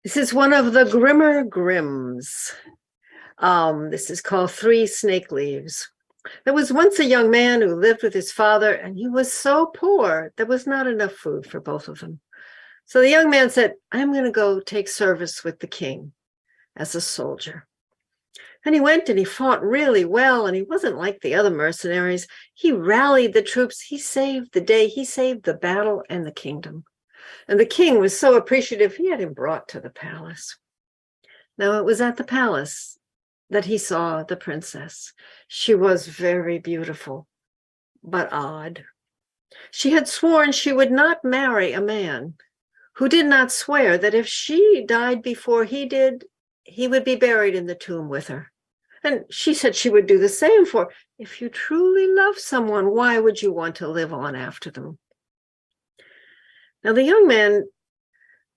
This is one of the grimmer grims. This is called Three Snake Leaves. There was once a young man who lived with his father, and he was so poor there was not enough food for both of them. So the young man said, I'm going to go take service with the king as a soldier. And he went and he fought really well, and he wasn't like the other mercenaries. He rallied the troops. He saved the day. He saved the battle and the kingdom. And the king was so appreciative, he had him brought to the palace. Now, it was at the palace that he saw the princess. She was very beautiful, but odd. She had sworn she would not marry a man who did not swear that if she died before he did, he would be buried in the tomb with her. And she said she would do the same, for if you truly love someone, why would you want to live on after them? Now, the young man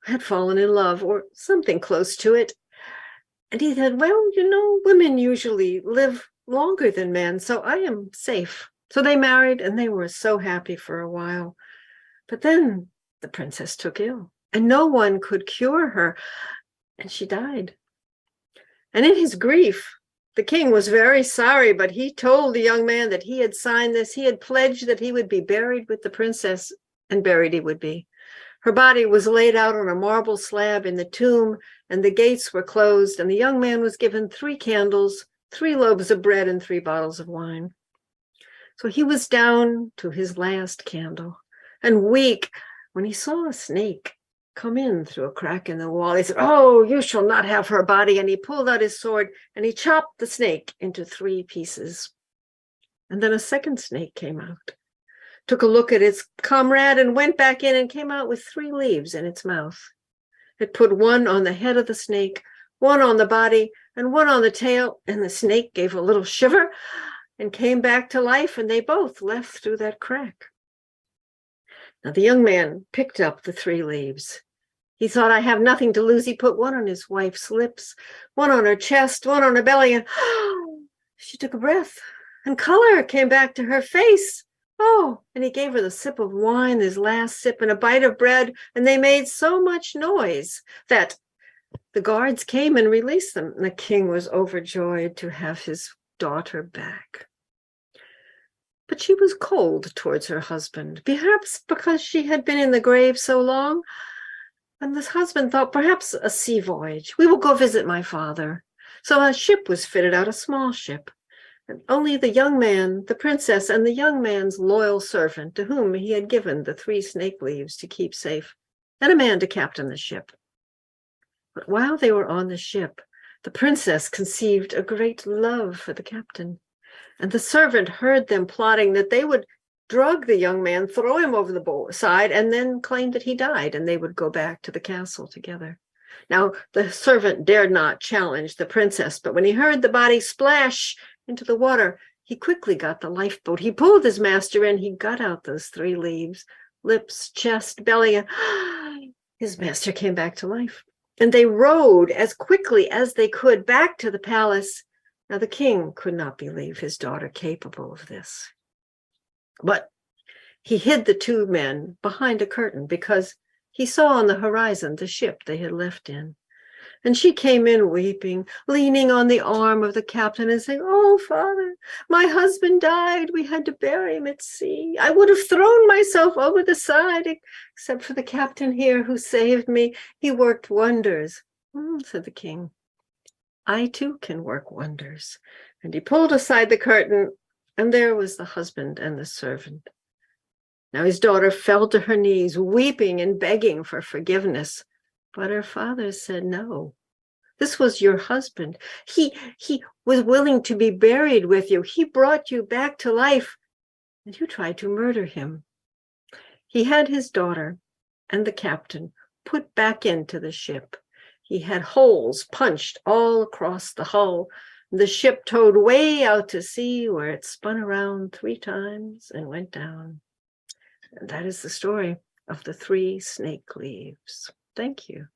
had fallen in love, or something close to it. And he said, well, women usually live longer than men, so I am safe. So they married, and they were so happy for a while. But then the princess took ill, and no one could cure her, and she died. And in his grief, the king was very sorry, but he told the young man that he had signed this. He had pledged that he would be buried with the princess, and buried he would be. Her body was laid out on a marble slab in the tomb, and the gates were closed, and the young man was given 3 candles, 3 loaves of bread, and 3 bottles of wine. So he was down to his last candle, and weak, when he saw a snake come in through a crack in the wall. He said, oh, you shall not have her body. And he pulled out his sword, and he chopped the snake into 3 pieces. And then a second snake came out, took a look at its comrade, and went back in and came out with 3 leaves in its mouth. It put one on the head of the snake, one on the body, and one on the tail, and the snake gave a little shiver and came back to life, and they both left through that crack. Now the young man picked up the 3 leaves. He thought, I have nothing to lose. He put one on his wife's lips, one on her chest, one on her belly, and she took a breath, and color came back to her face. Oh, and he gave her the sip of wine, his last sip, and a bite of bread, and they made so much noise that the guards came and released them. And the king was overjoyed to have his daughter back. But she was cold towards her husband, perhaps because she had been in the grave so long. And this husband thought, perhaps a sea voyage. We will go visit my father. So a ship was fitted out, a small ship. And only the young man, the princess, and the young man's loyal servant, to whom he had given the 3 snake leaves to keep safe, and a man to captain the ship. But while they were on the ship, the princess conceived a great love for the captain, and the servant heard them plotting that they would drug the young man, throw him over the side, and then claim that he died, and they would go back to the castle together. Now, the servant dared not challenge the princess, but when he heard the body splash into the water, he quickly got the lifeboat. He pulled his master in. He got out those 3 leaves, lips, chest, belly, and his master came back to life. And they rowed as quickly as they could back to the palace. Now, the king could not believe his daughter capable of this. But he hid the 2 men behind a curtain because he saw on the horizon the ship they had left in. And she came in weeping, leaning on the arm of the captain and saying, oh, father, my husband died. We had to bury him at sea. I would have thrown myself over the side, except for the captain here who saved me. He worked wonders. Said the king, I too can work wonders. And he pulled aside the curtain, and there was the husband and the servant. Now his daughter fell to her knees, weeping and begging for forgiveness. But her father said, no, this was your husband. He was willing to be buried with you. He brought you back to life, and you tried to murder him. He had his daughter and the captain put back into the ship. He had holes punched all across the hull. The ship towed way out to sea, where it spun around 3 times and went down. And that is the story of the 3 snake leaves. Thank you.